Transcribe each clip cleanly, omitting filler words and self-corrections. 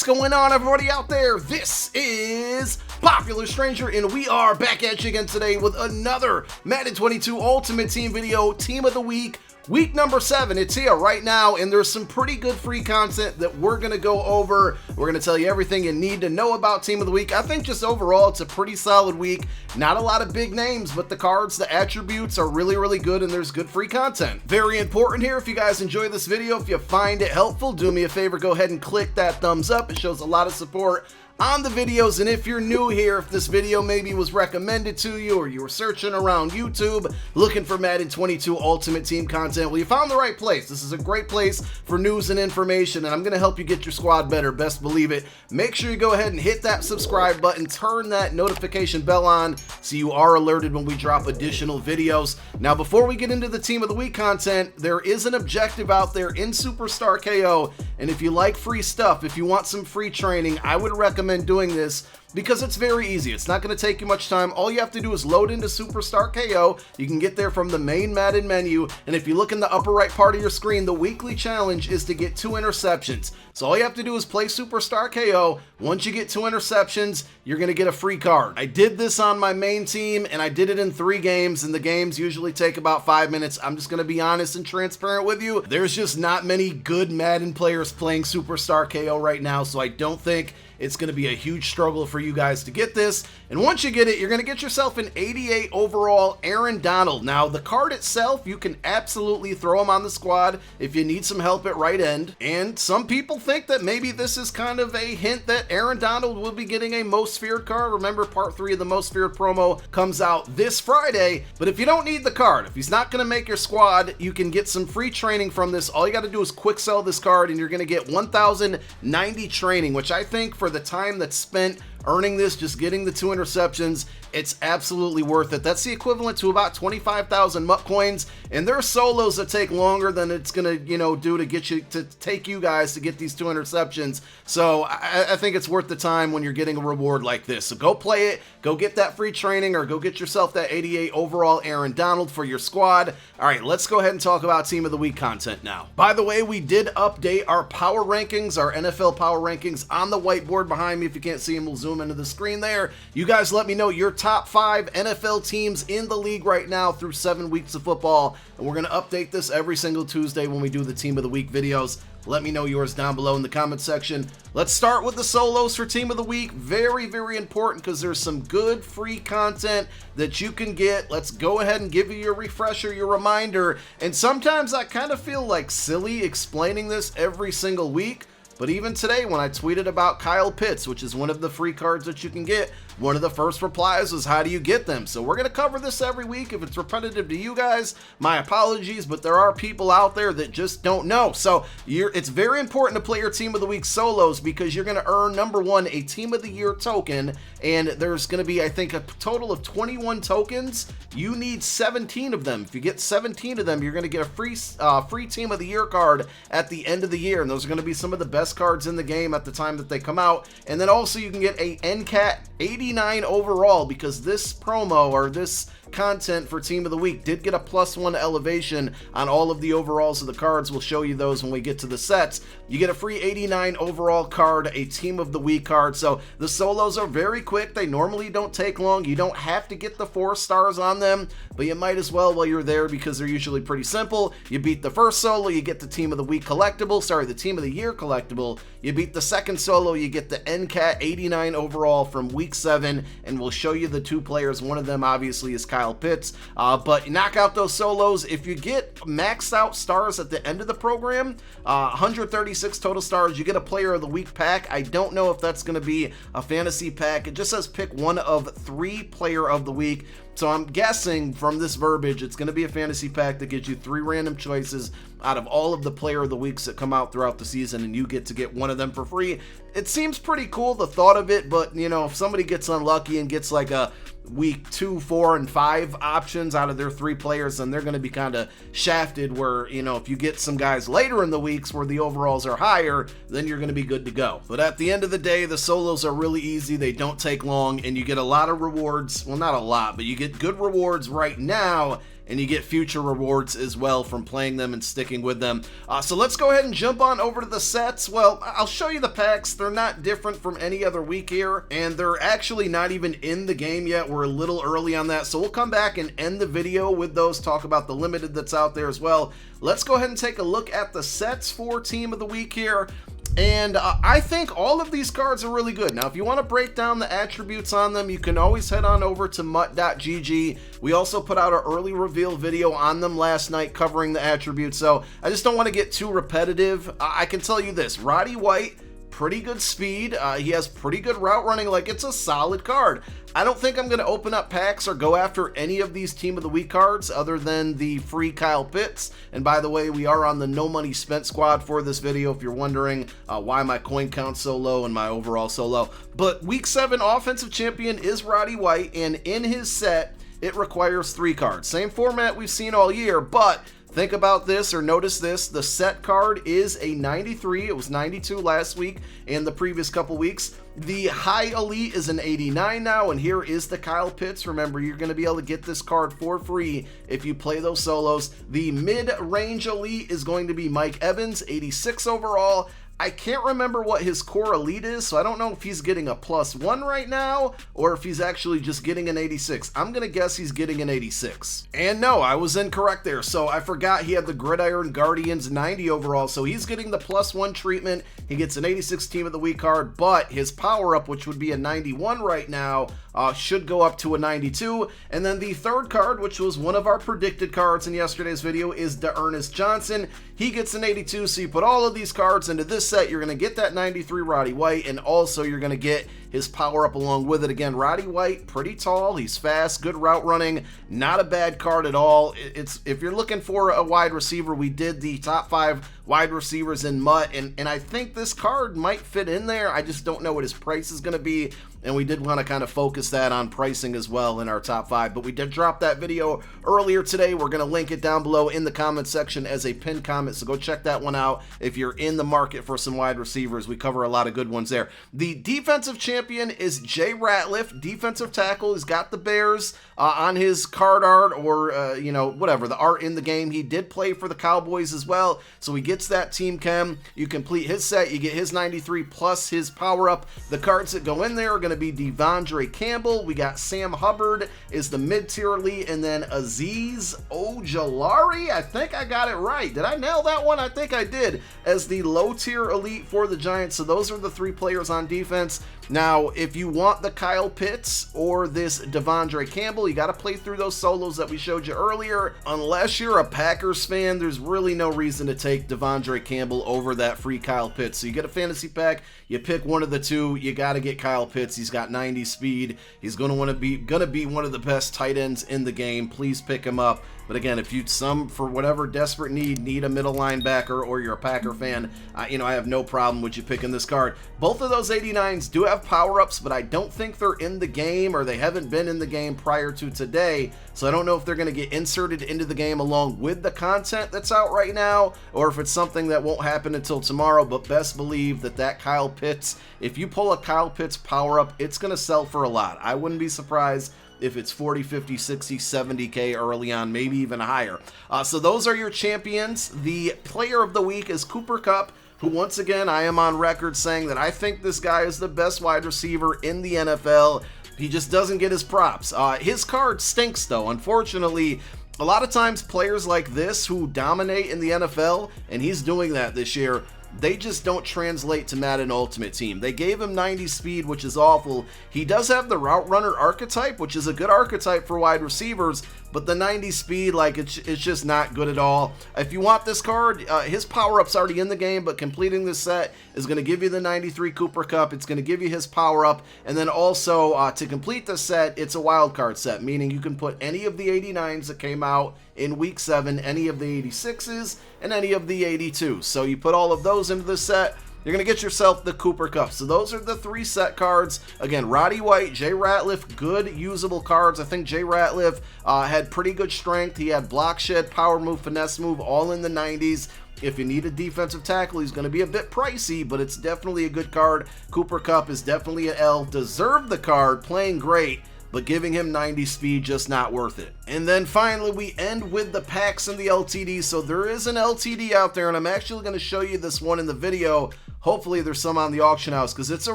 What's going on, everybody out there? This is Popular Stranger, and we are back at you again today with another Madden 22 Ultimate Team video, Team of the Week, week number 7. It's here right now, and there's some pretty good free content that we're going to go over. We're going to tell you everything you need to know about Team of the Week. I think just overall, it's a pretty solid week. Not a lot of big names, but the cards, the attributes are really, really good, and there's good free content. Very important here, if you guys enjoy this video, if you find it helpful, do me a favor, go ahead and click that thumbs up. It shows a lot of support on the videos. And if you're new here, if this video maybe was recommended to you or you were searching around YouTube looking for Madden 22 Ultimate Team content, well, you found the right place. This is a great place for news and information, and I'm going to help you get your squad better, best believe it. Make sure you go ahead and hit that subscribe button, turn that notification bell on so you are alerted when we drop additional videos. Now, before we get into the Team of the Week content, there is an objective out there in Superstar KO, and if you like free stuff, if you want some free training, I would recommend doing this because it's very easy. It's not going to take you much time. All you have to do is load into Superstar KO. You can get there from the main Madden menu, and if you look in the upper right part of your screen, the weekly challenge is to get 2 interceptions. So all you have to do is play Superstar KO. Once you get 2 interceptions, you're going to get a free card. I did this on my main team, and I did it in 3 games, and the games usually take about 5 minutes. I'm just going to be honest and transparent with you. There's just not many good Madden players playing Superstar KO right now, so I don't think it's going to be a huge struggle for you guys to get this. And once you get it, you're going to get yourself an 88 overall Aaron Donald. Now, the card itself, you can absolutely throw him on the squad if you need some help at right end. And some people think that maybe this is kind of a hint that Aaron Donald will be getting a Most Feared card. Remember, part 3 of the Most Feared promo comes out this Friday. But if you don't need the card, if he's not going to make your squad, you can get some free training from this. All you got to do is quick sell this card, and you're going to get 1,090 training, which I think for the time that's spent earning this, just getting the 2 interceptions, it's absolutely worth it. That's the equivalent to about 25,000 MUT coins, and there are solos that take longer than it's gonna, do to get you to take you guys to get these 2 interceptions. So I think it's worth the time when you're getting a reward like this. So go play it, go get that free training, or go get yourself that 88 overall Aaron Donald for your squad. All right, let's go ahead and talk about Team of the Week content now. By the way, we did update our power rankings, our NFL power rankings on the whiteboard behind me. If you can't see them, we'll zoom into the screen there. You guys let me know your top 5 NFL teams in the league right now through 7 weeks of football, and we're going to update this every single Tuesday when we do the Team of the Week videos. Let me know yours down below in the comment section. Let's start with the solos for Team of the Week. Very, very important because there's some good free content that you can get. Let's go ahead and give you your refresher, your reminder. And sometimes I kind of feel like silly explaining this every single week. But even today, when I tweeted about Kyle Pitts, which is one of the free cards that you can get, one of the first replies was, how do you get them? So we're going to cover this every week. If it's repetitive to you guys, my apologies, but there are people out there that just don't know. So it's very important to play your Team of the Week solos because you're going to earn, number 1, a Team of the Year token, and there's going to be, I think, a total of 21 tokens. You need 17 of them. If you get 17 of them, you're going to get a free Team of the Year card at the end of the year, and those are going to be some of the best cards in the game at the time that they come out. And then also you can get a NCAT 89 overall because this promo or this content for Team of the Week did get a +1 elevation on all of the overalls of the cards. We'll show you those when we get to the sets. You get a free 89 overall card, a Team of the Week card. So the solos are very quick. They normally don't take long. You don't have to get the 4 stars on them, but you might as well while you're there because they're usually pretty simple. You beat the first solo, you get the Team of the Week collectible, the Team of the Year collectible. You beat the second solo, you get the NCAT 89 overall from week 7, and we'll show you the 2 players. One of them obviously is Kyle Pitts, but knock out those solos. If you get maxed out stars at the end of the program, 136 total stars, you get a Player of the Week pack. I don't know if that's going to be a fantasy pack. It just says pick one of 3 Player of the Week. So I'm guessing from this verbiage, it's going to be a fantasy pack that gives you 3 random choices out of all of the Player of the Weeks that come out throughout the season, and you get to get one of them for free. It seems pretty cool, the thought of it, but if somebody gets unlucky and gets like a week 2, 4, and 5 options out of their 3 players, then they're going to be kind of shafted where, if you get some guys later in the weeks where the overalls are higher, then you're going to be good to go. But at the end of the day, the solos are really easy. They don't take long, and you get a lot of rewards. Well, not a lot, but you get good rewards right now and you get future rewards as well from playing them and sticking with them. So let's go ahead and jump on over to the sets. Well, I'll show you the packs. They're not different from any other week here, and they're actually not even in the game yet. We're a little early on that, so we'll come back and end the video with those, talk about the limited that's out there as well. Let's go ahead and take a look at the sets for Team of the Week here. And I think all of these cards are really good. Now, if you want to break down the attributes on them, you can always head on over to MUT.gg. We also put out an early reveal video on them last night covering the attributes, so I just don't want to get too repetitive. I can tell you this, Roddy White, pretty good speed. He has pretty good route running. Like, it's a solid card. I don't think I'm going to open up packs or go after any of these Team of the Week cards other than the free Kyle Pitts. And by the way, we are on the no money spent squad for this video if you're wondering why my coin count's so low and my overall so low. But week 7 offensive champion is Roddy White, and in his set, it requires 3 cards. Same format we've seen all year, but think about this or notice this. The set card is a 93. It was 92 last week and the previous couple weeks. The high elite is an 89 now, and here is the Kyle Pitts. Remember, you're going to be able to get this card for free if you play those solos. The mid-range elite is going to be Mike Evans, 86 overall. I can't remember what his core elite is, so I don't know if he's getting a +1 right now or if he's actually just getting an 86. I'm going to guess he's getting an 86. And no, I was incorrect there. So I forgot he had the Gridiron Guardians 90 overall, so he's getting the +1 treatment. He gets an 86 Team of the Week card, but his power-up, which would be a 91 right now, should go up to a 92. And then the third card, which was one of our predicted cards in yesterday's video, is Ernest Johnson. He gets an 82, so you put all of these cards into this set, you're going to get that 93 Roddy White, and also you're going to get his power up along with it. Again, Roddy White, pretty tall, he's fast, good route running, not a bad card at all. It's if you're looking for a wide receiver, we did the top 5 wide receivers in MUT, and I think this card might fit in there. I just don't know what his price is going to be, and we did want to kind of focus that on pricing as well in our top 5, but we did drop that video earlier today. We're going to link it down below in the comment section as a pinned comment, so go check that one out if you're in the market for some wide receivers. We cover a lot of good ones there. The defensive champion is Jay Ratliff, defensive tackle. He's got the Bears on his card art, or you know, whatever, the art in the game. He did play for the Cowboys as well, so he gets that team chem. You complete his set, you get his 93 plus his power up. The cards that go in there are going to be Devondre Campbell. We got Sam Hubbard is the mid-tier elite, and then Azeez Ojulari, I think I got it right. Did I nail that one? I think I did, as the low-tier elite for the Giants. So those are the 3 players on defense. Now, if you want the Kyle Pitts or this Devondre Campbell, you got to play through those solos that we showed you earlier. Unless you're a Packers fan, there's really no reason to take Devondre Campbell over that free Kyle Pitts. So you get a fantasy pack, you pick one of the 2, you got to get Kyle Pitts. He's got 90 speed. He's going to be one of the best tight ends in the game. Please pick him up. But again, if you for whatever desperate need a middle linebacker, or you're a Packer fan, you know, I have no problem with you picking this card. Both of those 89s do have power-ups, but I don't think they're in the game, or they haven't been in the game prior to today. So I don't know if they're going to get inserted into the game along with the content that's out right now, or if it's something that won't happen until tomorrow. But best believe that Kyle Pitts, if you pull a Kyle Pitts power-up, it's going to sell for a lot. I wouldn't be surprised if it's 40, 50, 60, 70K early on, maybe even higher. So those are your champions. The player of the week is Cooper Kupp, who, once again, I am on record saying that I think this guy is the best wide receiver in the NFL. He just doesn't get his props. His card stinks, though. Unfortunately, a lot of times players like this who dominate in the NFL, and he's doing that this year, they just don't translate to Madden Ultimate Team. They gave him 90 speed, which is awful. He does have the route runner archetype, which is a good archetype for wide receivers, but the 90 speed, like, it's just not good at all. If you want this card, his power-up's already in the game, but completing this set is going to give you the 93 Cooper Kupp. It's going to give you his power-up, and then also, to complete the set, it's a wild card set, meaning you can put any of the 89s that came out in week 7, any of the 86s, and any of the 82s. So you put all of those into the set, you're going to get yourself the Cooper Kupp. So those are the 3 set cards. Again, Roddy White, Jay Ratliff, good usable cards. I think Jay Ratliff had pretty good strength. He had block shed, power move, finesse move, all in the 90s. If you need a defensive tackle, he's going to be a bit pricey, but it's definitely a good card. Cooper Kupp is definitely an L. Deserved the card, playing great, but giving him 90 speed, just not worth it. And then finally, we end with the packs and the LTD. So there is an LTD out there, and I'm actually going to show you this one in the video. Hopefully there's some on the auction house because it's a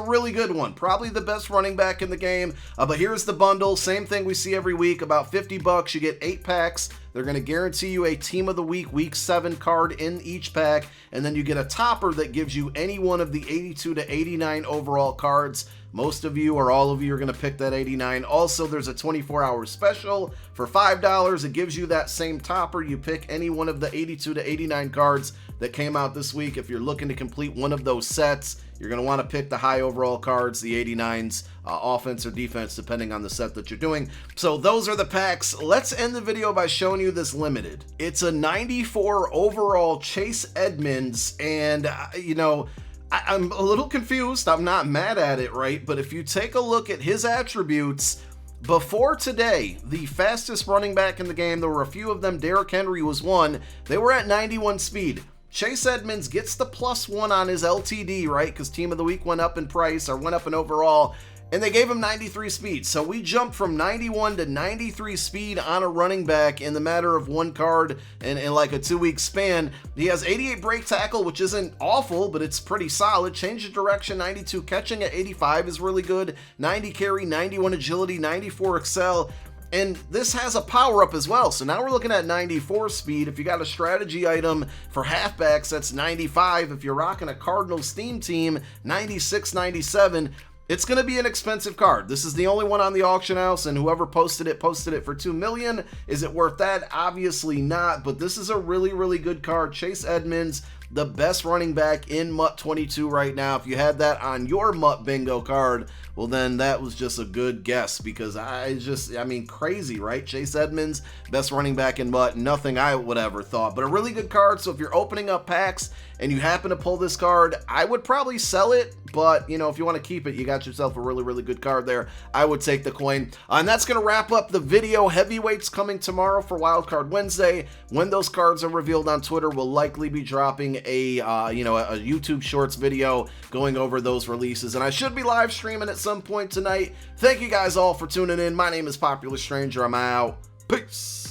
really good one. Probably the best running back in the game. But here's the bundle. Same thing we see every week. About 50 bucks. You get 8 packs. They're going to guarantee you a Team of the Week, Week 7 card in each pack. And then you get a topper that gives you any one of the 82 to 89 overall cards. Most of you or all of you are going to pick that 89. Also, there's a 24-hour special for $5. It gives you that same topper. You pick any one of the 82 to 89 cards that came out this week. If you're looking to complete one of those sets, you're going to want to pick the high overall cards, the 89s, offense or defense, depending on the set that you're doing. So those are the packs. Let's end the video by showing you this limited. It's a 94 overall Chase Edmonds, and you know, I'm a little confused. I'm not mad at it, right? But if you take a look at his attributes, before today, the fastest running back in the game, there were a few of them. Derrick Henry was one. They were at 91 speed. Chase Edmonds gets the +1 on his LTD, right? Because Team of the Week went up in price or went up in overall. And they gave him 93 speed. So we jumped from 91 to 93 speed on a running back in the matter of one card in like a 2-week span. He has 88 break tackle, which isn't awful, but it's pretty solid. Change of direction, 92. Catching at 85 is really good. 90 carry, 91 agility, 94 excel. And this has a power up as well. So now we're looking at 94 speed. If you got a strategy item for halfbacks, that's 95. If you're rocking a Cardinals theme team, 96, 97. It's going to be an expensive card. This is the only one on the auction house, and whoever posted it for $2 million. Is it worth that? Obviously not, but this is a really, really good card. Chase Edmonds, the best running back in MUT 22 right now. If you had that on your MUT bingo card, well, then that was just a good guess, because I mean, crazy, right? Chase Edmonds, best running back in MUT, nothing I would ever thought, but a really good card. So if you're opening up packs and you happen to pull this card, I would probably sell it, but you know, if you want to keep it, you got yourself a really, really good card there. I would take the coin. And that's going to wrap up the video. Heavyweights coming tomorrow for Wildcard Wednesday. When those cards are revealed on Twitter, we'll likely be dropping a YouTube Shorts video going over those releases, and I should be live streaming at some point tonight. Thank you guys all for tuning in. My name is Popular Stranger. I'm out. Peace.